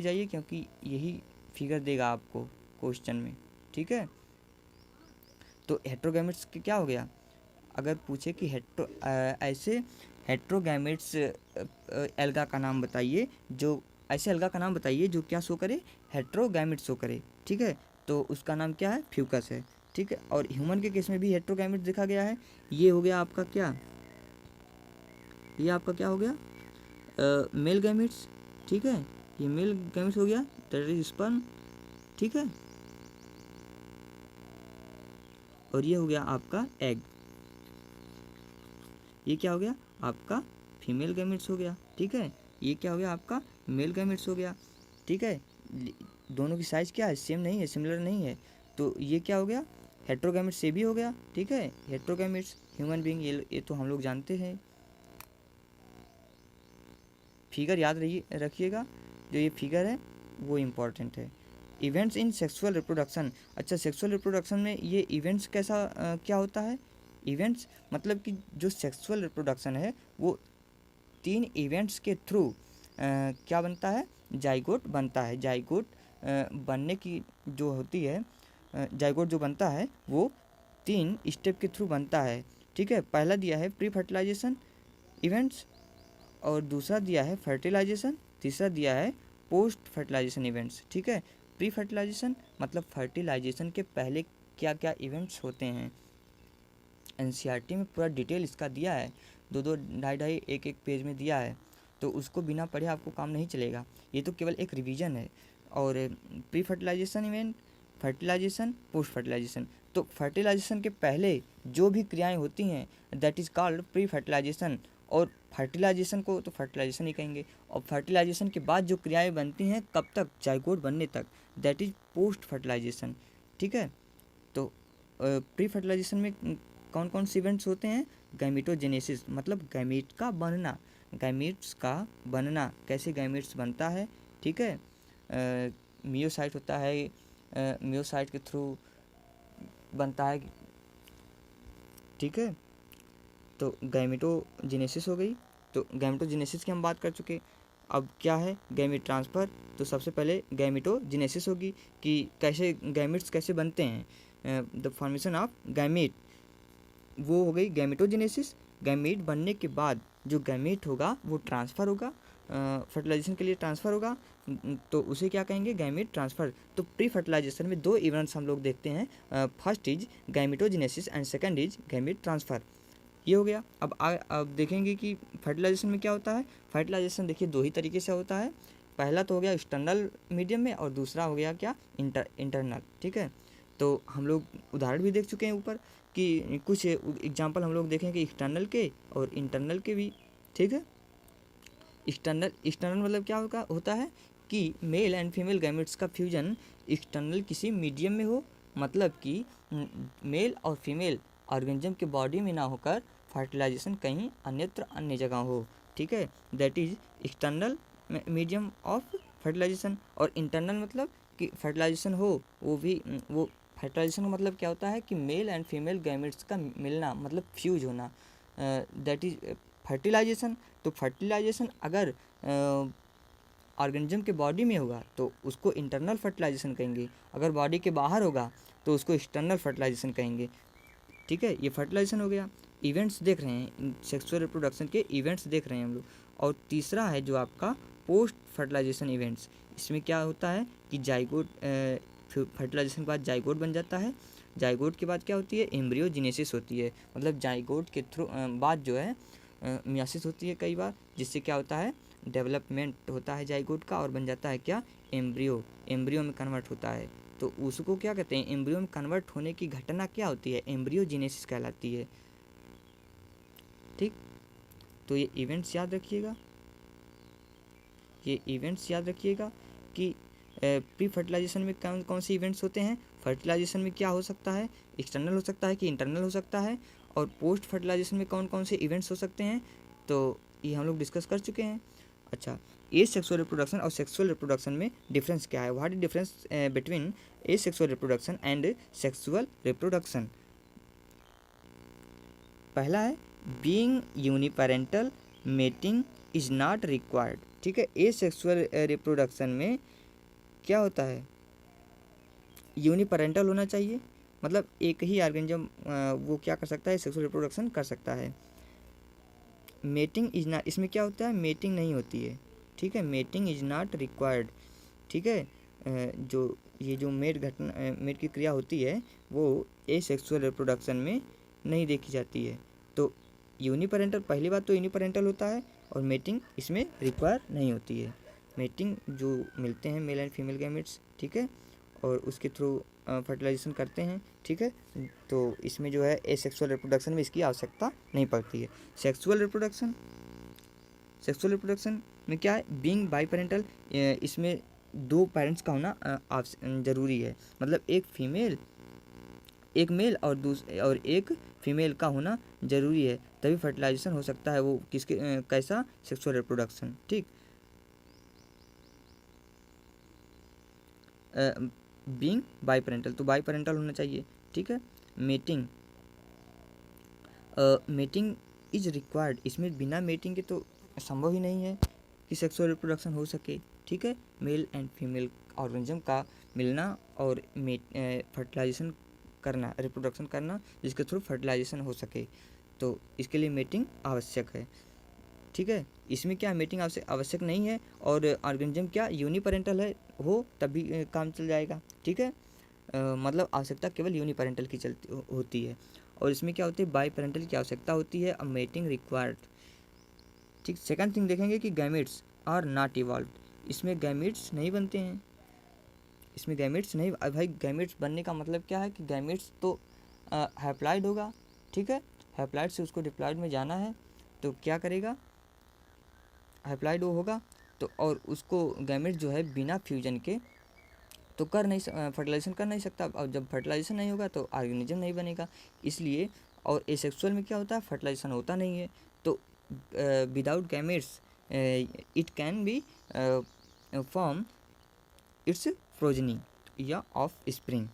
जाइए क्योंकि यही फिगर देगा आपको क्वेश्चन में, ठीक है। तो हेट्रोगैमेट्स क्या हो गया, अगर पूछे कि ऐसे हेट्रोगैमेट्स एल्गा का नाम बताइए, जो ऐसे एल्गा का नाम बताइए जो क्या शो करे, हेट्रोगैमेट्स शो करे, ठीक है, तो उसका नाम क्या है, फ्यूकस है, ठीक है। और ह्यूमन के केस में भी हेट्रोगैमेट्स देखा गया है। ये हो गया आपका क्या, ये आपका क्या हो गया, मेल गैमेट्स, ठीक है, ये मेल गैमेट्स हो गया, दैट इज स्पर्म, ठीक है। और ये हो गया आपका एग, ये क्या हो गया आपका फीमेल गैमेट्स हो गया, ठीक है। ये क्या हो गया आपका मेल गैमेट्स हो गया, ठीक है। दोनों की साइज़ क्या है, सेम नहीं है, सिमिलर नहीं है। तो ये क्या हो गया, हेट्रोगैमेट्स से भी हो गया, ठीक है, हेट्रोगैमेट्स ह्यूमन बीइंग, ये तो हम लोग जानते हैं। फिगर याद रखिएगा, जो ये फिगर है वो इम्पॉर्टेंट है। इवेंट्स इन सेक्सुअल रिप्रोडक्शन, अच्छा सेक्सुअल रिप्रोडक्शन में ये इवेंट्स कैसा क्या होता है, इवेंट्स मतलब कि जो सेक्सुअल रिप्रोडक्शन है वो 3 इवेंट्स के थ्रू क्या बनता है, जाइगोट बनता है। जाइगोट बनने की जो होती है, जाइगोट जो बनता है वो 3 स्टेप के थ्रू बनता है, ठीक है। पहला दिया है प्री फर्टिलाइजेशन इवेंट्स, और दूसरा दिया है फर्टिलाइजेशन, तीसरा दिया है पोस्ट फर्टिलाइजेशन इवेंट्स, ठीक है। प्री फर्टिलाइजेशन मतलब फर्टिलाइजेशन के पहले क्या क्या इवेंट्स होते हैं, एनसीईआरटी में पूरा डिटेल इसका दिया है, 2-2, 2.5-2.5, 1-1 पेज में दिया है, तो उसको बिना पढ़े आपको काम नहीं चलेगा, ये तो केवल एक रिवीजन है। और pre fertilisation event, fertilisation, post fertilisation, तो फर्टिलाइजेशन के पहले जो भी क्रियाएं होती हैं that is called pre fertilisation, और फर्टिलाइजेशन को तो फर्टिलाइजेशन ही कहेंगे। और फर्टिलाइजेशन के बाद जो क्रियाएं बनती हैं कब तक, जाइगोट बनने तक, दैट इज पोस्ट फर्टिलाइजेशन। ठीक है, तो प्री फर्टिलाइजेशन में कौन कौन से इवेंट्स होते हैं? गैमेटोजेनेसिस, मतलब गैमेट का बनना, गैमेट्स का बनना, कैसे गैमेट्स बनता है, ठीक है, मियोसाइट होता है, मियोसाइट के थ्रू बनता है, ठीक है। तो गैमेटोजेनेसिस हो गई, तो गैमेटोजेनेसिस की हम बात कर चुके। अब क्या है गैमेट ट्रांसफ़र? तो सबसे पहले गैमेटोजेनेसिस होगी कि कैसे गैमेट्स कैसे बनते हैं, द फॉर्मेशन ऑफ गैमेट, वो हो गई गैमेटोजेनेसिस। गैमेट बनने के बाद जो गैमेट होगा वो ट्रांसफ़र होगा, फर्टिलाइजेशन के लिए ट्रांसफ़र होगा, तो उसे क्या कहेंगे? Gamete transfer. तो प्री फर्टिलाइजेशन में दो इवेंट्स हम लोग देखते हैं, first is gametogenesis and second is gamete transfer. ये हो गया। अब देखेंगे कि फर्टिलाइजेशन में क्या होता है। फर्टिलाइजेशन देखिए दो ही तरीके से होता है, पहला तो हो गया एक्सटर्नल मीडियम में और दूसरा हो गया क्या, इंटरनल। ठीक है, तो हम लोग उदाहरण भी देख चुके हैं ऊपर कि कुछ एग्जांपल हम लोग देखेंगे एक्सटर्नल के और इंटरनल के भी। ठीक है, एक्सटर्नल मतलब क्या होता है कि मेल एंड फीमेल गैमेट्स का फ्यूजन एक्सटर्नल किसी मीडियम में हो, मतलब कि मेल और फीमेल ऑर्गेनिज्म के बॉडी में ना होकर फर्टिलाइजेशन कहीं अन्यत्र अन्य जगह हो। ठीक है, that is external medium of fertilisation. और इंटरनल मतलब कि फर्टिलाइजेशन हो वो फर्टिलाइजेशन का मतलब क्या होता है कि मेल एंड फीमेल गैमेट्स का मिलना, मतलब फ्यूज होना, दैट इज फर्टिलाइजेशन। तो फर्टिलाइजेशन अगर ऑर्गेनिज्म के बॉडी में होगा तो उसको इंटरनल फर्टिलाइजेशन कहेंगे, अगर बॉडी के बाहर होगा तो उसको एक्सटर्नल फर्टिलाइजेशन कहेंगे। ठीक है, ये फर्टिलाइजेशन हो गया। इवेंट्स देख रहे हैं, सेक्सुअल रिप्रोडक्शन के इवेंट्स देख रहे हैं हम लोग। और तीसरा है जो आपका पोस्ट फर्टिलाइजेशन इवेंट्स। इसमें क्या होता है कि जाइगोट, फर्टिलाइजेशन के बाद जाइगोट बन जाता है, जाइगोट के बाद क्या होती है, एम्ब्रियोजेनेसिस होती है, मतलब जाइगोट के थ्रू बाद जो है मियासिस होती है कई बार, जिससे क्या होता है डेवलपमेंट होता है जाइगोट का और बन जाता है क्या, एम्ब्रियो, एम्ब्रियो में कन्वर्ट होता है। तो उसको क्या कहते हैं, एम्ब्रियो में कन्वर्ट होने की घटना क्या होती है, एम्ब्रियोजेनेसिस कहलाती है। ठीक, तो ये इवेंट्स याद रखिएगा, ये इवेंट्स याद रखिएगा कि प्री फर्टिलाइजेशन में कौन कौन से इवेंट्स होते हैं। फर्टिलाइजेशन में क्या हो सकता है, एक्सटर्नल हो सकता है कि इंटरनल हो सकता है, और पोस्ट फर्टिलाइजेशन में कौन कौन से इवेंट्स हो सकते हैं, तो ये हम लोग डिस्कस कर चुके हैं। अच्छा, ए सेक्सुअल रिप्रोडक्शन और सेक्सुअल रिप्रोडक्शन में डिफरेंस क्या है, what is difference between A sexual reproduction and sexual reproduction? पहला है being uniparental mating is not required. ठीक है, ए सेक्सुअल रिप्रोडक्शन में क्या होता है, यूनिपेरेंटल होना चाहिए, मतलब एक ही ऑर्गेनिज्म वो क्या कर सकता है, सेक्सुअल रिप्रोडक्शन कर सकता है। मेटिंग इज नॉट, इसमें क्या होता है, मेटिंग नहीं होती है। ठीक है, मेटिंग इज नॉट रिक्वायर्ड। ठीक है, जो ये जो मेट की क्रिया होती है वो ए सेक्सुअल रिप्रोडक्शन में नहीं देखी जाती है। तो यूनिपेरेंटल, पहली बात तो यूनिपेरेंटल होता है और मेटिंग इसमें रिक्वायर नहीं होती है। मेटिंग जो मिलते हैं मेल एंड फीमेल गैमेट्स, ठीक है, और उसके थ्रू फर्टिलाइजेशन करते हैं। ठीक है, तो इसमें जो है ए सेक्सुअल रिप्रोडक्शन में इसकी आवश्यकता नहीं पड़ती है। सेक्सुअल रिप्रोडक्शन में क्या है, बीइंग बाई पेरेंटल, इसमें दो पेरेंट्स का होना ज़रूरी है, मतलब एक मेल और एक फीमेल का होना ज़रूरी है, तभी फर्टिलाइजेशन हो सकता है। वो किसके कैसा, सेक्सुअल रिप्रोडक्शन। ठीक, बीइंग बाई पेरेंटल, तो बाई पेरेंटल होना चाहिए। ठीक है, मेटिंग मेटिंग इज रिक्वायर्ड, इसमें बिना मेटिंग के तो संभव ही नहीं है कि सेक्सुअल रिप्रोडक्शन हो सके। ठीक है, मेल एंड फीमेल ऑर्गेनिज्म का मिलना और फर्टिलाइजेशन करना, रिप्रोडक्शन करना, जिसके थ्रू फर्टिलाइजेशन हो सके, तो इसके लिए मेटिंग आवश्यक है। ठीक है, इसमें क्या मीटिंग आवश्यक नहीं है, और ऑर्गेनिज्म क्या यूनिपेरेंटल है हो तभी काम चल जाएगा। ठीक है, मतलब आवश्यकता केवल यूनिपेरेंटल की चलती होती है, और इसमें क्या होती है, बाई पेरेंटल की आवश्यकता होती है, अब मेटिंग रिक्वायर्ड। ठीक, सेकंड थिंग देखेंगे कि गैमेट्स आर नॉट इवॉल्व, इसमें गैमेट्स नहीं बनते हैं। इसमें गैमेट्स नहीं। भाई गैमेट्स बनने का मतलब क्या है कि गैमेट्स तो हैप्लॉइड होगा, ठीक है, हैप्लॉइड से उसको डिप्लॉइड में जाना है, तो क्या करेगा, हैप्लॉइड वो होगा तो, और उसको गैमेट जो है बिना फ्यूजन के तो कर नहीं फर्टिलाइजेशन कर नहीं सकता। और जब फर्टिलाइजेशन नहीं होगा तो ऑर्गेनिज्म नहीं बनेगा, इसलिए। और एसेक्सुअल में क्या होता है, फर्टिलाइजेशन होता नहीं है, तो without gametes it can be form its progeny या offspring.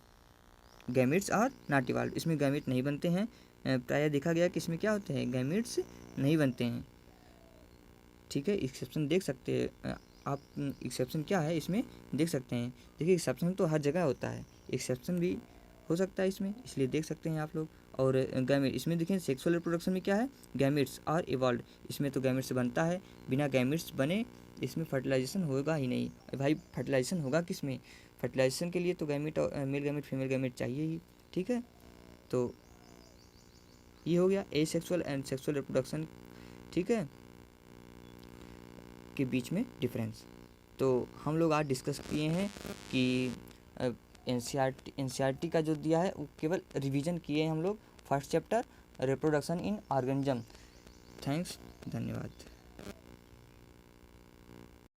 Gametes are not evolve, इसमें गैमेट नहीं बनते हैं। प्रायः देखा गया कि इसमें क्या होते हैं, गैमेट्स नहीं बनते हैं, ठीक है। एक्सेप्शन देख सकते हैं आप, एक्सेप्शन क्या है इसमें देख सकते हैं। देखिए एक्सेप्शन तो हर जगह होता है, एक्सेप्शन भी हो सकता है इसमें, इसलिए देख सकते हैं आप लोग। और गैमेट इसमें देखिए सेक्सुअल रिप्रोडक्शन में क्या है, गैमेट्स आर इवॉल्व, इसमें तो गैमेट्स बनता है, बिना गैमेट्स बने इसमें फर्टिलाइजेशन होगा ही नहीं। भाई फर्टिलाइजेशन होगा किस में, फर्टिलाइजेशन के लिए तो गैमेट और मेल गैमेट फीमेल गैमेट चाहिए ही, ठीक है। तो ये हो गया एसेक्सुअल एंड सेक्सुअल रिप्रोडक्शन, ठीक है, के बीच में डिफरेंस। तो हम लोग आज डिस्कस किए हैं कि एनसीईआरटी का जो दिया है वो केवल रिवीजन किए हैं हम लोग, first chapter reproduction in organism. Thanks, धन्यवाद।